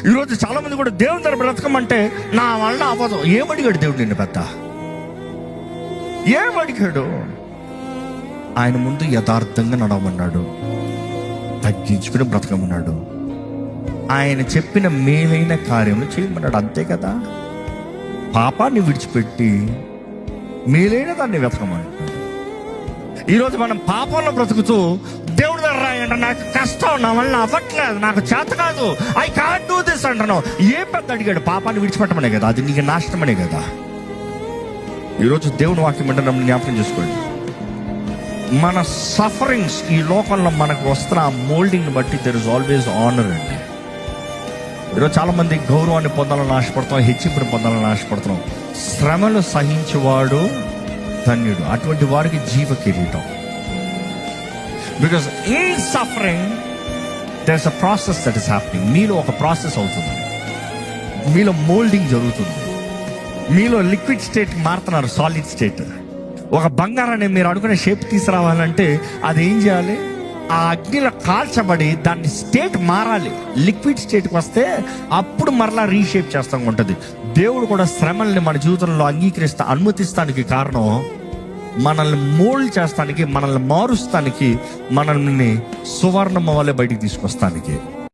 ఈరోజు చాలా మంది కూడా దేవుని దగ్గర బ్రతకమంటే నా వల్ల అవ్వదు. ఏమడిగాడు దేవుడు నిన్ను పెద్ద? ఏమడిగాడు? ఆయన ముందు యథార్థంగా నడవమన్నాడు, తగ్గించుకుని బ్రతకమన్నాడు, ఆయన చెప్పిన మేలైన కార్యములు చేయమన్నాడు. అంతే కదా. పాపాన్ని విడిచిపెట్టి మేలైన దాన్ని వెతకమన్నాడు. ఈరోజు మనం పాపంలో బ్రతుకుతూ దేవుడి దగ్గర రాయంట, నాకు కష్టం, నా వల్ల అవ్వట్లేదు, నాకు చేత కాదు, ఐ కాంట్ డూ దిస్ అంటున్నావు. ఏ పెద్ద అడిగాడు? పాపాన్ని విడిచిపెట్టమనే కదా, అది నీకు నాశనమనే కదా. ఈరోజు దేవుని వాక్యం అంటే నన్ను జ్ఞాపకం చేసుకోండి. మన సఫరింగ్స్ ఈ లోకంలో మనకు వస్తున్న ఆ మోల్డింగ్ని బట్టి దెర్ ఇస్ ఆల్వేస్ ఆనర్ అండి. ఈరోజు చాలా మంది గౌరవాన్ని పొందాలని ఆశపడుతున్నాం, హెచ్చింపుని పొందాలని ఆశపడుతున్నాం. శ్రమలు సహించేవాడు ధన్యుడు, అటువంటి వాడికి జీవ కిరీటం. Because in suffering there is a process that is happening. మీలో ఒక ప్రాసెస్ అవుతుంది, మీలో మోల్డింగ్ జరుగుతుంది, మీలో లిక్విడ్ స్టేట్ మారుతున్నారు సాలిడ్ స్టేట్. ఒక బంగారాన్ని మీరు అనుకునే షేప్ తీసుకురావాలంటే అది ఏం చేయాలి? ఆ అగ్నిలో కాల్చబడి దాన్ని స్టేట్ మారాలి. లిక్విడ్ స్టేట్కి వస్తే అప్పుడు మరలా రీషేప్ చేస్తూ ఉంటుంది. దేవుడు కూడా శ్రమల్ని మన జీవితంలో అనుమతిస్తానికి కారణం మనల్ని మోల్డ్ చేస్తానికి, మనల్ని మారుస్తానికి, మనల్ని సువర్ణమ వలె బయటికి తీసుకొస్తానికి.